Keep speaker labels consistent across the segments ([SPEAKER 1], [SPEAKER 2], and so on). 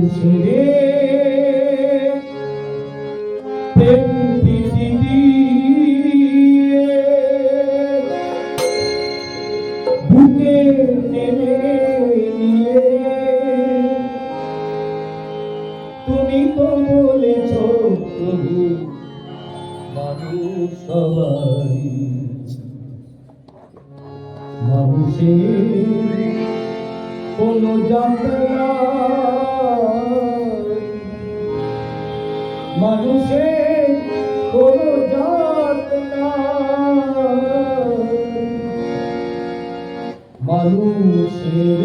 [SPEAKER 1] মানুষের প্রেম প্রীতি দিয়ে বুকে টেনে নিয়ে তুমি তো বলেছ প্রভু মানুষ সবাই মানুষের কোনো যন্ত্রণা মানুষের কোনো যন্ত্রণা মানুষের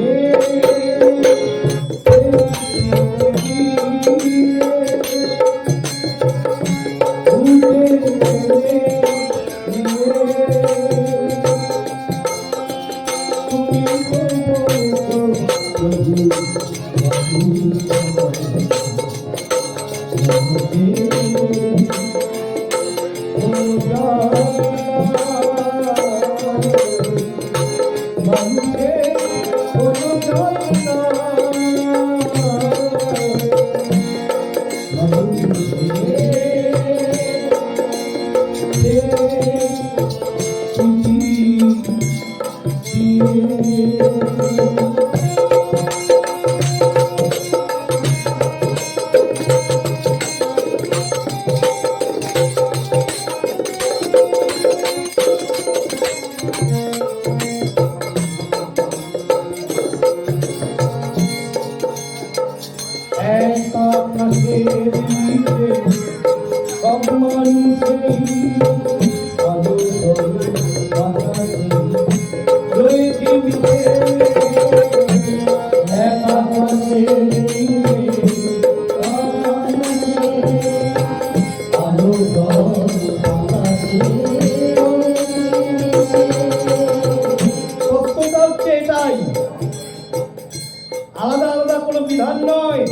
[SPEAKER 1] আলাদা আলাদা কোনো বিধান নয়।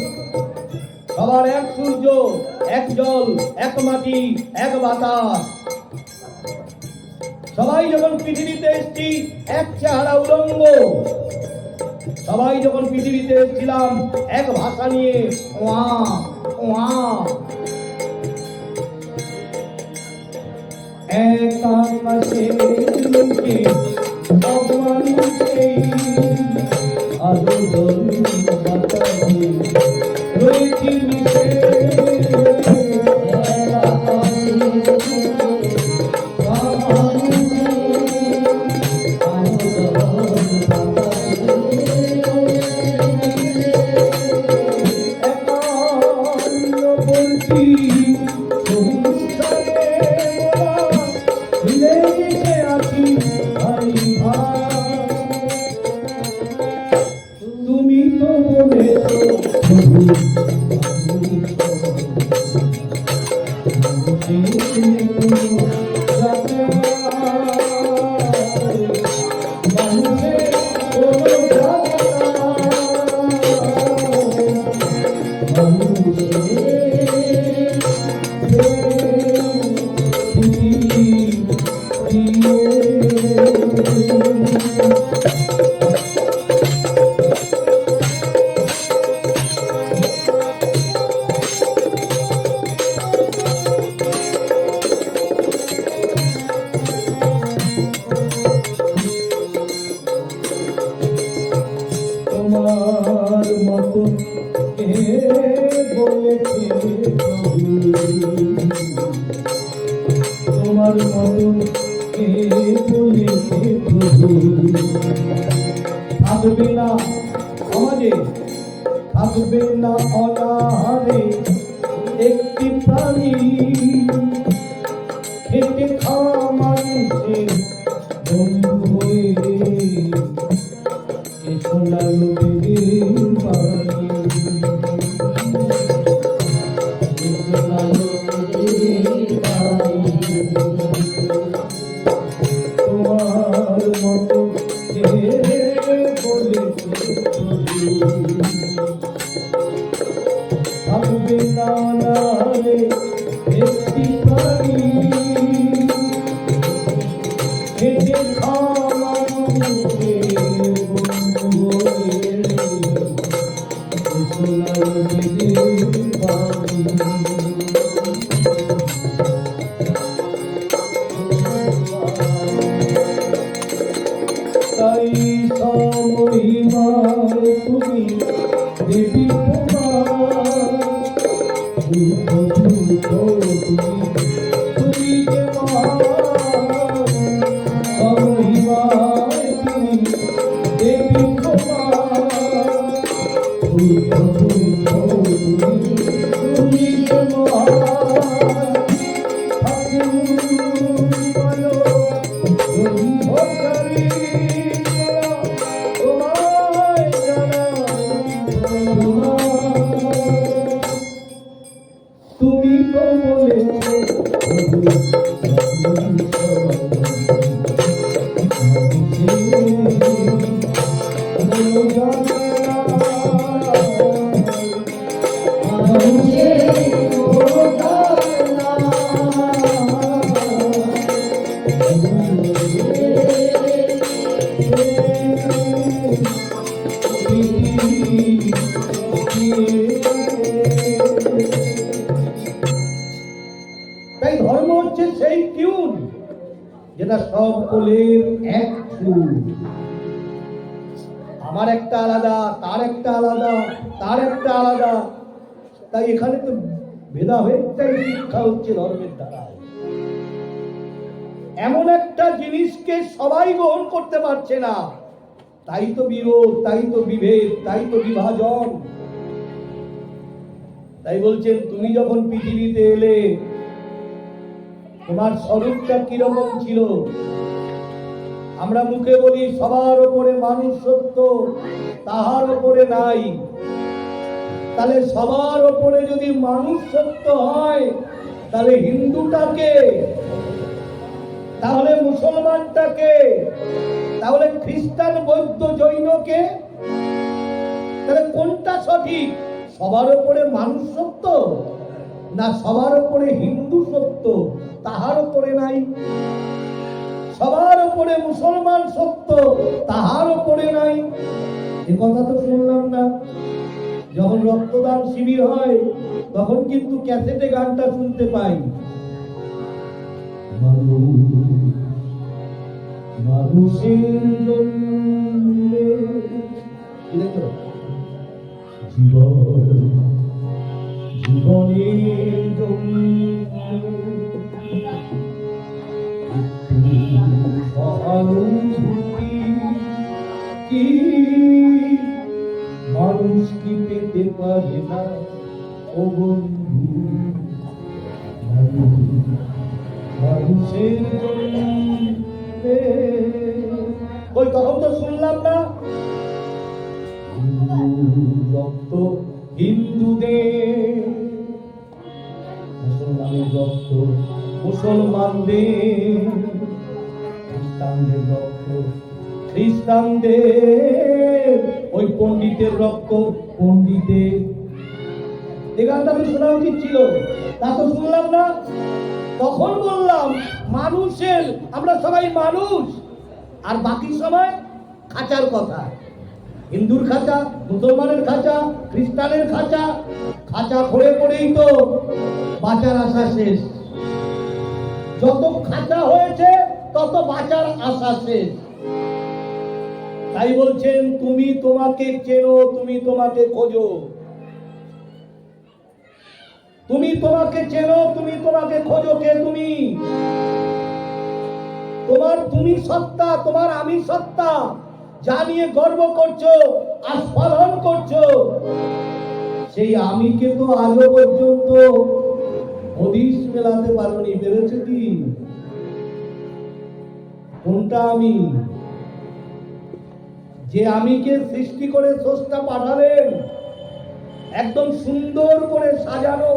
[SPEAKER 1] সবার এক সূর্য, এক জল, এক মাটি, এক বাতাস। সবাই যখন পৃথিবীতে এসেছি এক চেহারা উলঙ্গ। সবাই যখন পৃথিবীতে এসেছিলাম এক ভাষা নিয়ে ওয়া ওয়া। এক আকাশের নিচে সব মানুষেই আলো জল বাতাসে রয়েছি মিশে। তুমি তো তোমার মতো কে বলেছে তোমার মতো কে বলেছে প্রভু থাকবে না সমাজে, থাকবে না অনাহারে একটি প্রাণী। খেটে খাওয়া মানুষের বন্ধু হয়ে সোনালো বেদির বাড়ি, সোনালো বেদির বাড়ি। তোমার মতো কে বলেছে থাকবে না রে একটি প্রাণী। খেটে খাওয়া তাই ধর্ম হচ্ছে সেই টিউন যেটা সব কোলের এক সুর। আমার একটা আলাদা, তার একটা আলাদা, তার একটা আলাদা। তাই এখানে তো ভেদাভেদটাই শিক্ষা হচ্ছে ধর্মের দ্বারা। এমন একটা জিনিসকে সবাই গ্রহণ করতে পারছে না, তাই তো বিরোধ, তাই তো বিভেদ, তাই তো বিভাজন। তাই বলছেন তুমি যখন পৃথিবীতে এলে তোমার স্বরূপটা কিরকম ছিল? আমরা মুখে বলি সবার উপরে মানুষ সত্য, তাহার উপরে নাই। তাহলে সবার উপরে যদি মানুষ সত্য হয়, তাহলে হিন্দুটাকে, তাহলে মুসলমানটাকে, তাহলে খ্রিস্টান বৌদ্ধ জৈনকে, তাহলে কোনটা সঠিক? সবার উপরে মানুষ সত্য না সবার উপরে হিন্দু সত্য, তাহার উপরে নাই? সবার উপরে মুসলমান সত্য, তাহার উপরে নাই? এ কথা তো শুনলাম না। যখন রক্তদান শিবির হয় তখন কিন্তু ক্যাসেটে গানটা শুনতে পাই, মানুষের জন্যে জীবন, জীবনের সহানুভূতি কি মানুষ কি পেতে পারে না? ও বন্ধু, মানুষের জন্যে। ওই তখন তো শুনলাম না রক্ত হিন্দুদের, মুসলমানের রক্ত মুসলমানদের, খ্রিস্টানদের রক্ত খ্রিস্টানদের, ওই পণ্ডিতের রক্ত পণ্ডিতের। এই গানটা তো শোনা উচিত ছিল, তা তো শুনলাম না। তখন বললাম মানুষের, আমরা সবাই মানুষ, আর বাকি সময় খাঁচার কথা। হিন্দুর খাঁচা, মুসলমানের খাঁচা, খ্রিস্টানের খাঁচা, খাঁচা পড়ে পড়েই তো বাঁচার আশা শেষ। যত খাঁচা হয়েছে তত বাঁচার আশা শেষ। তাই বলছেন তুমি তোমাকে চেনো, তুমি তোমাকে খোঁজো। তুমি তোমাকে চেনো, তুমি তোমাকে খোঁজো। কে তুমি? তোমার তুমি সত্তা, তোমার আমি সত্তা, যা নিয়ে গর্ব করছো, আস্ফালন করছো, সেই আমিকে তো আজও পর্যন্ত হদিশ মেলাতে পারোনি। পেরেছে কি? কোনটা আমি? যে আমিকে সৃষ্টি করে স্রষ্টা পাঠালেন, একদম সুন্দর করে সাজানো।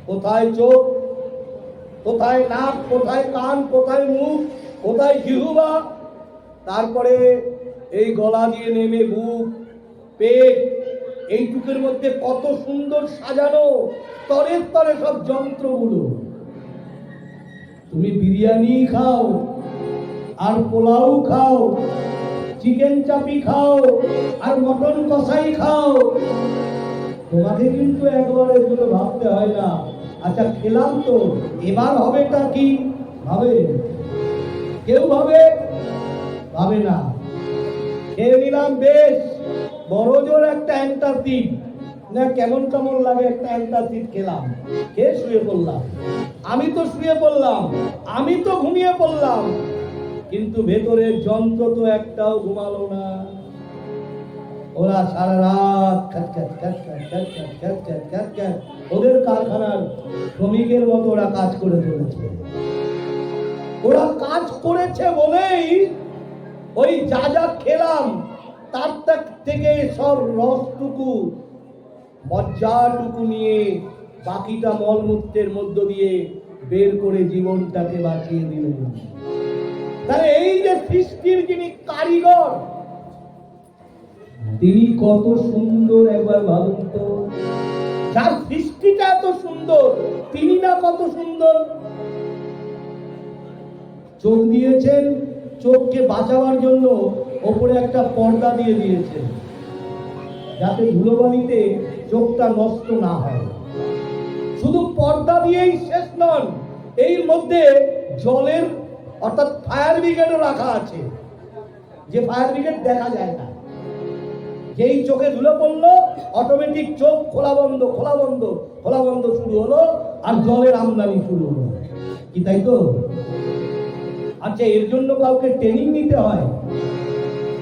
[SPEAKER 1] কোথায় চোখ, কোথায় নাক, কোথায় কান, কোথায় মুখ, কোথায় জিহ্বা, তারপরে এই গলা দিয়ে নেমে বুক, পেট, এইটুকের মধ্যে কত সুন্দর সাজানো স্তরে স্তরে সব যন্ত্রগুলো। তুমি বিরিয়ানি খাও, আর পোলাও খাও, চিকেন চাপি খাও, আর মটন কষাই খাও, তোমাকে কিন্তু একবারের জন্য ভাবতে হয় না আচ্ছা খেলাম তো এবার হবেটা কি। ভাবে? কেউ ভাবে? ভাবে না। খেয়ে নিলাম, বেশ বড় জোর একটা অ্যান্টাসিড, না কেমন কেমন লাগে একটা অ্যান্টাসিড খেলাম, খেয়ে শুয়ে পড়লাম। আমি তো শুয়ে পড়লাম, আমি তো ঘুমিয়ে পড়লাম, কিন্তু ভেতরের যন্ত্র তো একটাও ঘুমালো না। ওরা সারা রাত ওদের কারখানার শ্রমিকের মতো ওরা কাজ করে চলেছে। ওরা কাজ করেছে বলেই ওই যা যা খেলাম তার থেকে সব রসটুকু, মজ্জাটুকু নিয়ে বাকিটা মলমূত্রের মধ্য দিয়ে বের করে জীবনটাকে বাঁচিয়ে দিলেন। তাহলে এই যে সৃষ্টির যিনি কারিগর, তিনি কত সুন্দর একবার ভাবুন তো। যার সৃষ্টিটা এত সুন্দর, তিনি না কত সুন্দর। চোখ দিয়েছেন, চোখকে বাঁচাবার জন্য ওপরে একটা পর্দা দিয়ে দিয়েছেন, যাতে ধুলোবালিতে চোখটা নষ্ট না হয়। শুধু পর্দা দিয়েই শেষ নন, এর মধ্যে জলের অর্থাৎ ফায়ার ব্রিগেডও রাখা আছে, যে ফায়ার ব্রিগেড দেখা যায় না। যেই চোখে ধুলো পড়লো, অটোমেটিক চোখ খোলা বন্ধ খোলা বন্ধ খোলা বন্ধ শুরু হলো, আর জলের আমদানি শুরু হলো। কি তাই তো? আচ্ছা, এর জন্য কাউকে ট্রেনিং নিতে হয়,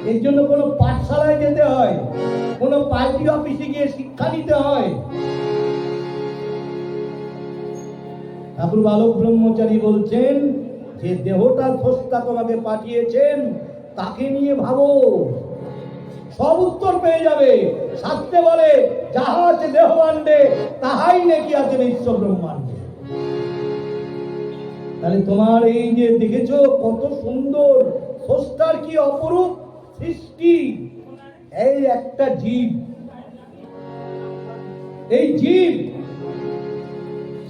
[SPEAKER 1] এর জন্য কোনো পাঠশালায় যেতে হয়, কোনো পার্টি অফিসে গিয়ে শিক্ষা নিতে হয়? ঠাকুর বালক ব্রহ্মচারী বলছেন যে দেহটা স্রষ্টা তোমাকে পাঠিয়েছেন, তাকে নিয়ে ভাবো, সব উত্তর পেয়ে যাবে। শাস্ত্রে বলে যাহা আছে দেহমান্ডে তাহাই নাকি আছে বিশ্ব ব্রহ্মাণ্ডে। তাহলে তোমার এই যে দেখেছো কত সুন্দর, স্রষ্টার কি অপরূপ সৃষ্টি। এই একটা জীব, এই জীব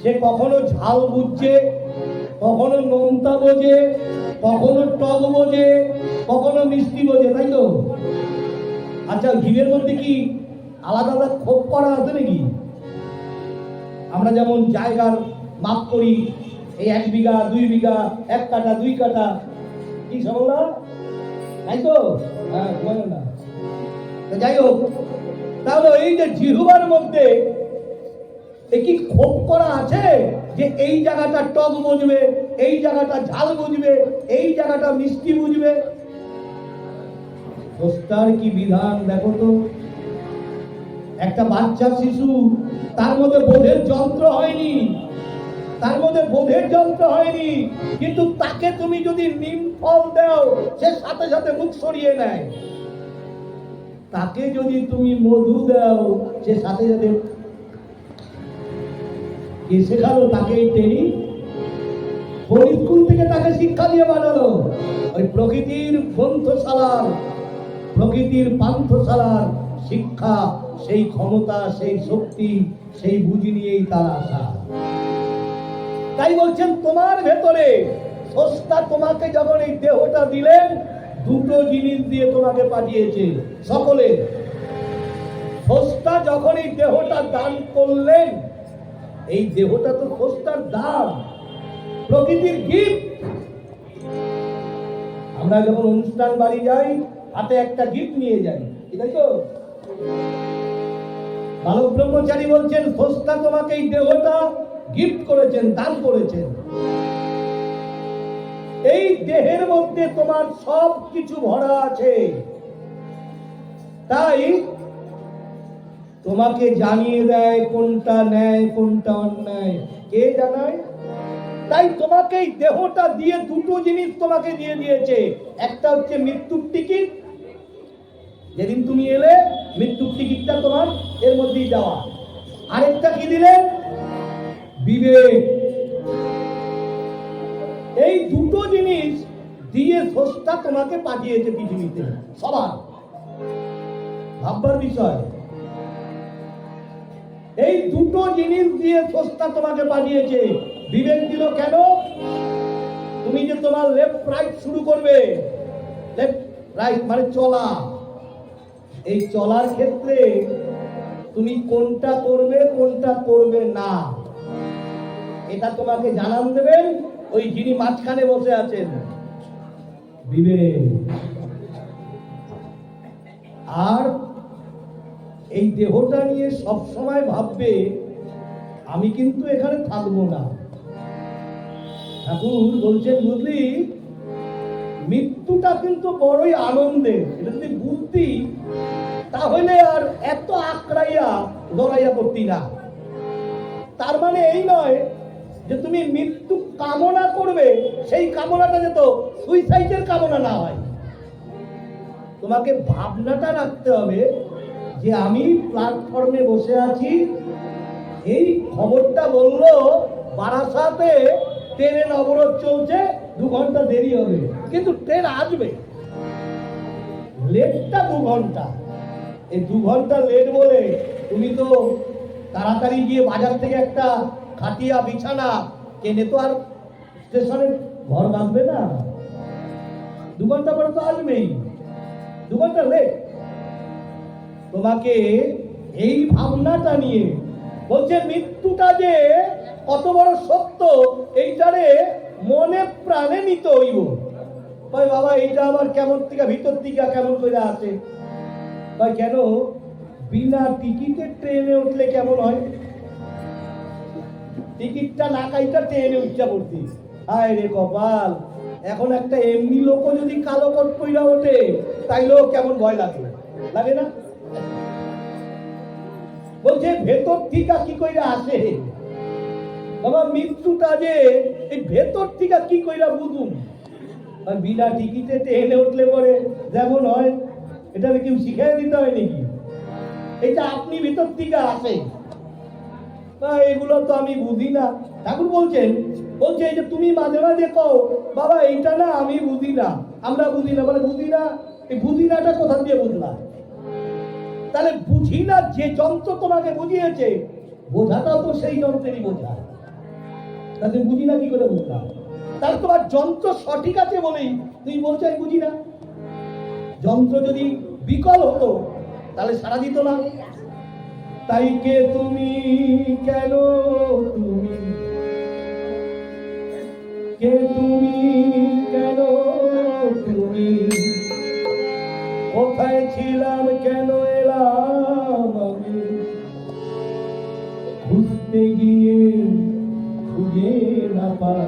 [SPEAKER 1] সে কখনো ঝাল বুঝছে, কখনো নোনতা বোঝে, কখনো টক বোঝে, কখনো মিষ্টি বোঝে, তাই তো? আচ্ছা, জীবের মধ্যে কি আলাদা আলাদা ক্ষোভ করা আছে নাকি? আমরা যেমন জায়গার মাপ করি, এই 1 বিঘা 2 বিঘা 1 কাঠা 2 কাঠা, কি সমলা, তাই তো? হ্যাঁ, বলো না। যাই হোক, তাহলে এই যে জিহ্বার মধ্যে কি ক্ষোভ করা আছে যে এই জায়গাটা টক বুঝবে, এই জায়গাটা ঝাল বুঝবে, এই জায়গাটা মিষ্টি বুঝবে? স্রষ্টার কি বিধান দেখো তো। একটা বাচ্চা শিশু, তার মধ্যে বোধের যন্ত্র হয়নি, তার মধ্যে বোধের যন্ত্র হয়নি, কিন্তু তাকে তুমি যদি নিম ফল দাও, সে সাথে সাথে মুখ সরিয়ে নেয়। তাকে যদি তুমি মধু দাও, সে সাথে সাথে, কে শেখালো তাকে এই ট্রেনিং? কোন স্কুল থেকে তাকে শিক্ষা দিয়ে বানালো? ওই প্রকৃতির গ্রন্থশালার, প্রকৃতির পান্থশালার শিক্ষা, সেই ক্ষমতা, সেই শক্তি, সেই বুঝি নিয়েই তার আশা। তাই বলছেন তোমার ভেতরে স্রষ্টা তোমাকে যখন এই দেহটা দিলেন, দুটো জিনিস দিয়ে তোমাকে পাঠিয়েছে সকলে। স্রষ্টা যখন এই দেহটা দান করলেন, এই দেহটা তো স্রষ্টার দান, প্রকৃতির গিফট। আমরা যখন অনুষ্ঠান বাড়ি যাই, হাতে একটা গিফট নিয়ে যাই, তাই তো? বালক ব্রহ্মচারী বলছেন স্রষ্টা তোমাকে এই দেহটা গিফট করেছেন, দান করেছেন। এই দেহের মধ্যে তোমার সব কিছু ভরা আছে, তাই তোমাকে জানিয়ে দেয় কোনটা ন্যায় কোনটা অন্যায়। কে জানায়? তাই তোমাকে এই দেহটা দিয়ে দুটো জিনিস তোমাকে দিয়ে দিয়েছে। একটা হচ্ছে মৃত্যুর টিকিট, যেদিন তুমি এলে মৃত্যুর টিকিটটা তোমার এর মধ্যেই যাওয়া। আরেকটা কি দিলেন? বিবেক। এই দুটো জিনিস দিয়ে স্রষ্টা তোমাকে পাঠিয়েছে পৃথিবীতে। সবার ভাববার বিষয়, এই দুটো জিনিস দিয়ে স্রষ্টা তোমাকে পাঠিয়েছে। বিবেক দিল কেন? তুমি যে তোমার লেফট রাইট শুরু করবে, লেফট রাইট মানে চলা, এই চলার ক্ষেত্রে তুমি কোনটা করবে কোনটা করবে না, এটা তোমাকে জানান দেবেন ওই যিনি মাঝখানে বসে আছেন, বিবেক। আর এই দেহটা নিয়ে সব সময় ভাববে আমি কিন্তু এখানে থাকবো না। ঠাকুর বলছেন বুঝলি, মৃত্যুটা কিন্তু বড়ই আনন্দের। এটা যদি বুঝতি তাহলে আর এত আঁকড়াইয়া লড়াইয়া করতি না। তার মানে এই নয় যে তুমি মৃত্যু কামনা করবে, সেই কামনাটা যেত সুইসাইডের কামনা না হয়। তোমাকে ভাবনাটা রাখতে হবে যে আমি প্ল্যাটফর্মে বসে আছি, এই খবরটা বললো বারাসাতে ট্রেনের অবরোধ চলছে, 2 ঘন্টা দেরি হবে, কিন্তু ট্রেন আসবে। লেটটা 2 ঘন্টা। এই 2 ঘন্টা লেট বলে তুমি তো তাড়াতাড়ি গিয়ে বাজার থেকে একটা খাটিয়া বিছানা কেনে তো আর স্টেশনে ঘর বাঁধবে না। 2 ঘন্টা পরে তো আসবেই, 2 ঘন্টা লেট। তোমাকে এই ভাবনাটা নিয়ে বলছে মৃত্যুটা যে কত বড় সত্য এইটারে মনে প্রাণে নিতে হইব। ভাই বাবা এইটা আমার কেমন থেকে ভিতর থেকে কেমন করে আসে ভাই, কেন বিনা টিকিটে ট্রেনে উঠলে কেমন হয়? টিকিটটা না কাইটা ট্রেনে উঠতে পড়তি, হায় রে কপাল। এখন একটা এমনি লোক যদি কালো কোট পইরা ওঠে তাইলেও কেমন ভয় লাগে, লাগে না? বলছে ভেতর থেকে কি কইরা আসে বাবা মৃত্যুটা যে এই ভেতর থেকে কি কইরা বুঝুম? বিনা টিকিটে ট্রেনে উঠলে পরে যেমন হয় এটা কেউ শিখাই দিতে হয় নাকি? এটা আপনি ভিতর থেকে আসে, এগুলো তো আমি বুঝি না। ঠাকুর বলছেন, বলছে এই যে তুমি মাঝে মাঝে কও বাবা এইটা না আমি বুঝি না, আমরা বুঝি না, বলে বুঝি না, এই বুঝি নাটা কোথা দিয়ে বুঝলা? তাহলে বুঝি না যে যন্ত্র তোমাকে বুঝিয়েছে, বোঝাটাও তো সেই যন্ত্রেরই বোঝা। তাহলে বুঝি না কি করে বুঝলাম? তাহলে তোমার যন্ত্র সঠিক আছে বলেই তুমি বলছো আমি বুঝি না। যন্ত্র যদি বিকল হতো তাহলে সারা দিত না। তাই কে তুমি, কেন তুমি, কে তুমি, কেন তুমি, কোথায় ছিলাম, কেন এলাম আমি, খুঁজতে গিয়ে খুঁজে না পাই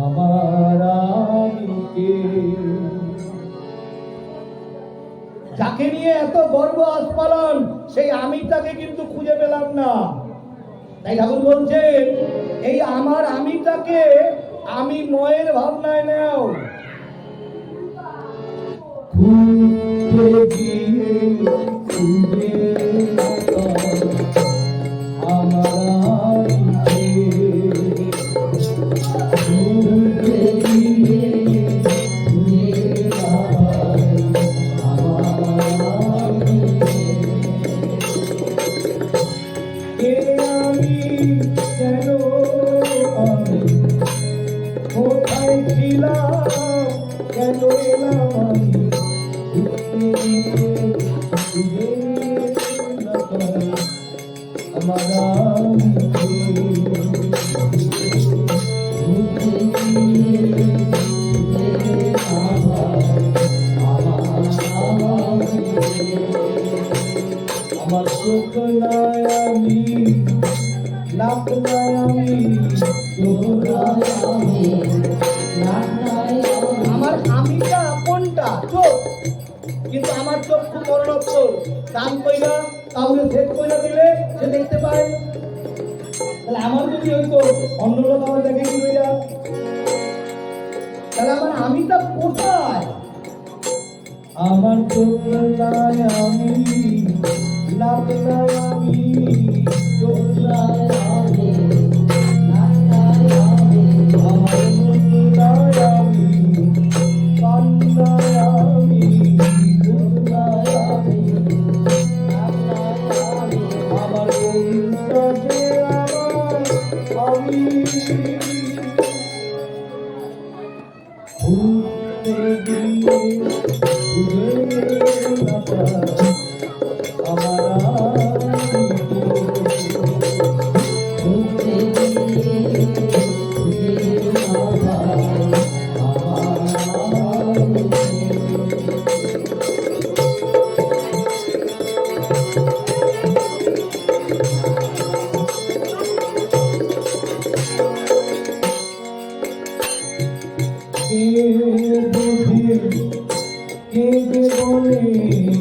[SPEAKER 1] আমার আমিকে। যাকে নিয়ে এত গর্ব আস্ফালন সেই আমিটাকে কিন্তু খুঁজে পেলাম না। তাই ঠাকুর বলছেন এই আমার আমিটাকে আমি ময়ের ভাবনায় নেও। খুঁজতে গিয়ে খুঁজে না পাই আমার আমিকে, খুঁজতে গিয়ে খুঁজে না পাই আমার আমিকে। কে আমি, কেন আমি, কোথায় ছিলাম, কেন এলাম আমি, আমার চোখ নাই আমি, নাক নাই আমি, আমার আমিটা কোনটা? চোখ। কিন্তু আমার চোখ খুব মরণাত্মক, কান কইরা কাউরে সেট কইরা দিলে সে দেখতে পায়। তাহলে আমার যদি হইতো অন্য লোক আমার দেখে কি কইরা, তাহলে আমার আমিটা কোথায়? আমার চোখ নাই আমি, নাক নাই আমি, চোখ নাই আমি, নাক নাই আমি, আমার মুখ নাই আমি, কান নাই আমি, চোখ নাই আমি, নাক নাই আমি, আমার মনটা যে আমার আমি। ঘুরতে গিয়ে ঘুরে না পাই আমার আমিকে, ঘুরতে গিয়ে ঘুরে না পাই আমার আমিকে। কে বুঝে, কে যে বলে,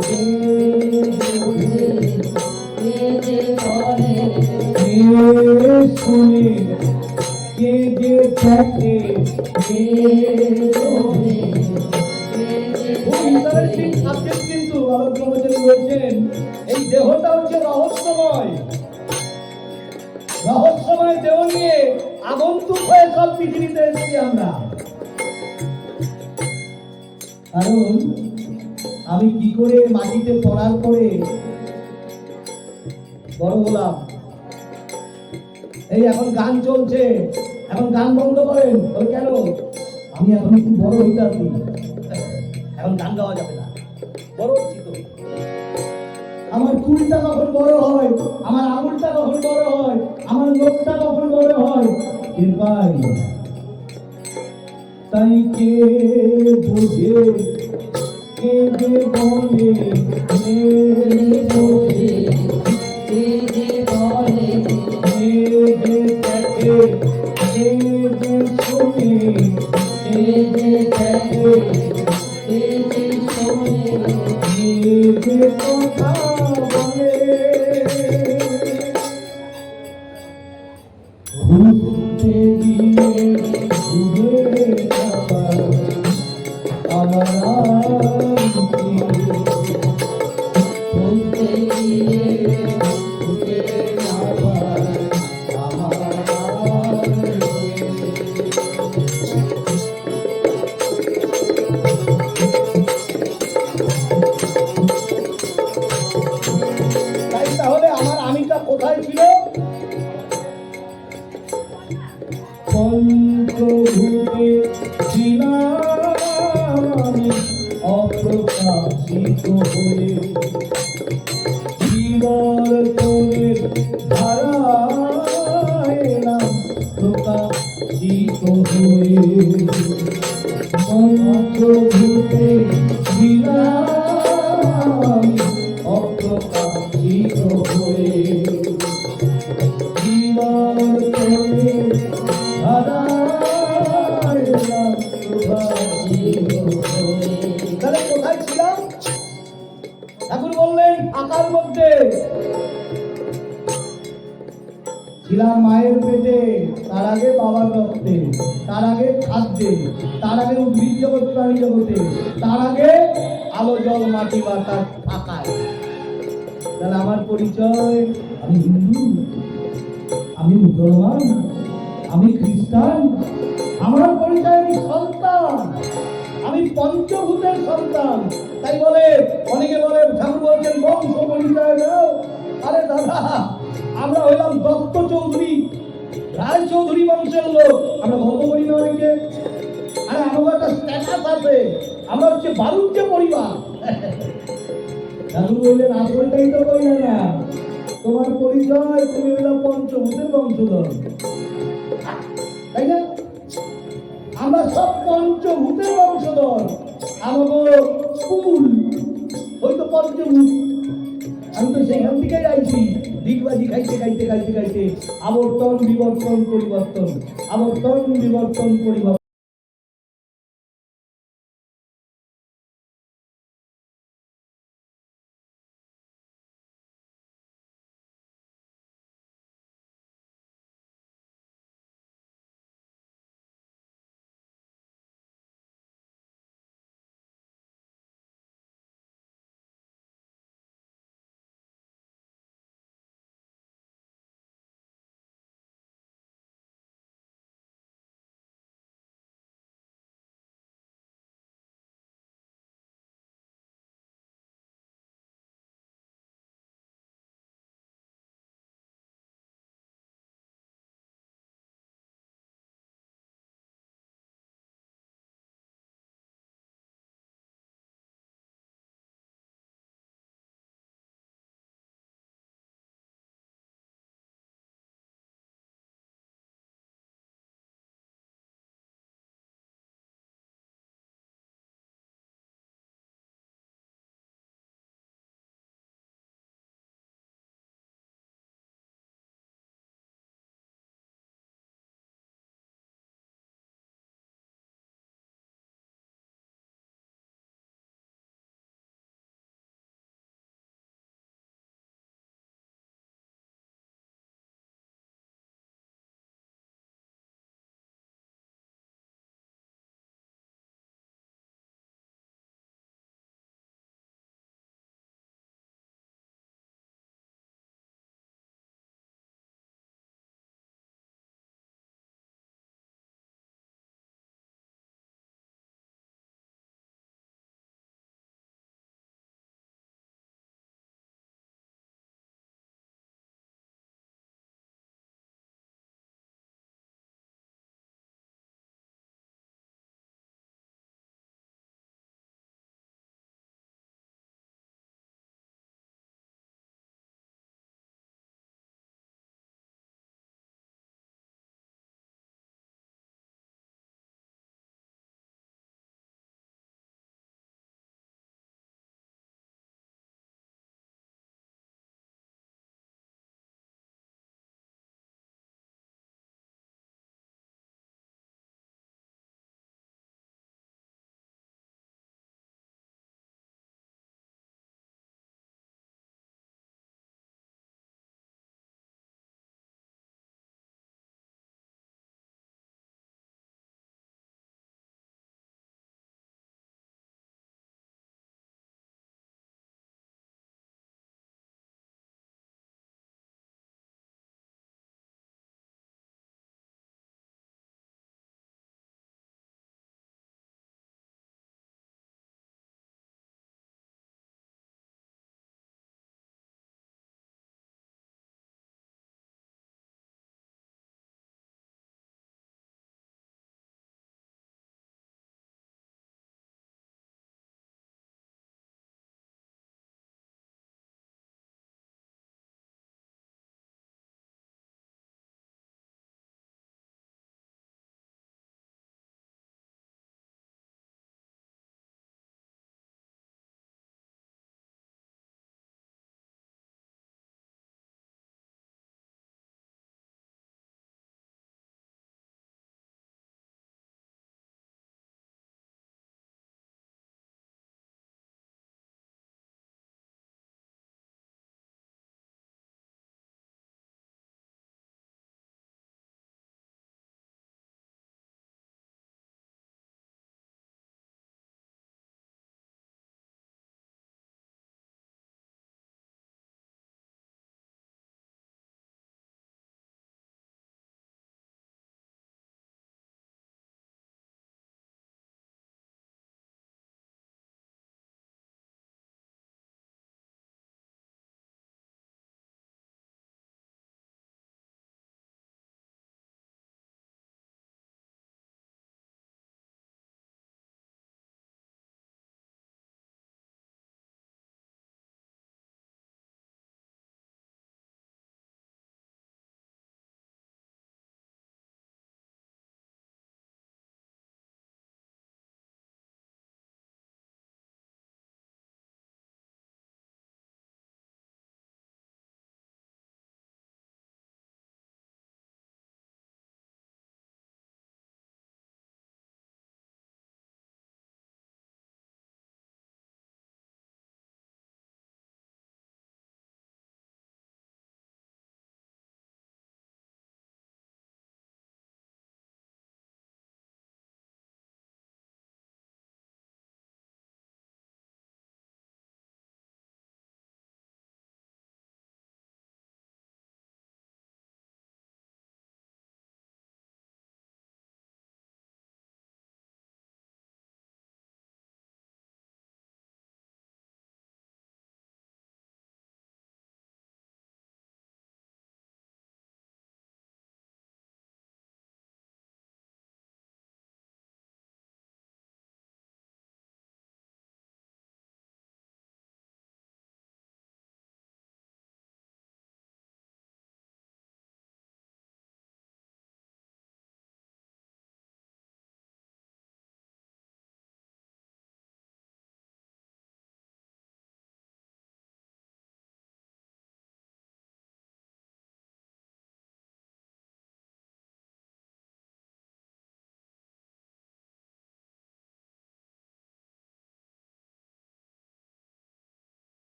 [SPEAKER 1] কে বুঝে, কে যে বলে, কে শুনে, কে যে থাকে, কে বলে, ইন্টারেস্টিং সাবজেক্ট কিন্তু আলোচনা বলছেন এই দেহটা হচ্ছে রহস্যময়। রহস্যময় দেহ নিয়ে আগন্তুক হয়ে সব পৃথিবীতে এসেছি আমরা। কারণ আমি কি করে মাটিতে পড়ার পরে বড় হলাম। এই এখন গান চলছে, এখন গান বন্ধ করেন। বলে কেন? আমি এখন একটু বড় হইতে আছি, এখন গান গাওয়া যাবে না। বড় হচ্ছি তো। আমার চুলটা কখন বড় হয়, আমার আঙুলটা কখন বড় হয়, আমার লোকটা কখন বড় হয় এর পাই। তাই কে বোঝে, কে যে বলে, কে বোঝে, কে যে বলে, কে যে দেখে, কে যে শোনে, কে যে দেখে, কে যে শোনে, কে যে কথা বলে। ঘুরতে গিয়ে ঘুরে আবার আমার ঘুরতে গিয়ে ঘুরে আবার আমার। তাই তাহলে আমার আমিটা কোথায় ছিল? পঞ্চভূতে ছিলাম আমি অপ্রকাশিত হয়ে, বিবর্তনের ধারায় এলাম প্রকাশিত হয়ে। পঞ্চভূতে ছিলাম আমি অপ্রকাশিত হয়ে, বিবর্তনের তাহলে কোথায় ছিলাম? ঠাকুর বললেন আকার মধ্যে ছিলাম, মায়ের পেটে, তার আগে বাবার রক্তে, তার আগে খাদ্যে, তার আগে উদ্ভিদ জগৎ প্রাণী জগতে, তার আগে আলো জল মাটি বাতাস ফাঁকায়। তাহলে আমার পরিচয়, আমি হিন্দু, আমি মুসলমান, আমি খ্রিস্টান। আমার পরিচয় আমি সন্তান, আমি পঞ্চভূতের সন্তান। তাই বলে অনেকে বলে ঠাকুর বলছেন বংশ পরিচয় দাও। আরে দাদা, আমরা হইলাম দত্ত চৌধুরী, রায় চৌধুরী বংশের লোক, আমরা গল্প করি না অনেকে। আরে আমার একটা স্ট্যাটাস আছে, আমরা হচ্ছে বালুজ্য পরিবার। ঠাকুর বললেন আসলটাই তো কইলে না, তোমার পরিচয় তুমি হইলাম পঞ্চভূতের বংশধর, তাই না? আমরা সব পঞ্চভূতের বংশধর। আমাদের স্কুল ওই তো পঞ্চভূত। আমি তো সেখান থেকে যাইছি, দিগবাজি খাইতে খাইতে খাইতে খাইতে আবর্তন বিবর্তন পরিবর্তন, আবর্তন বিবর্তন পরিবর্তন।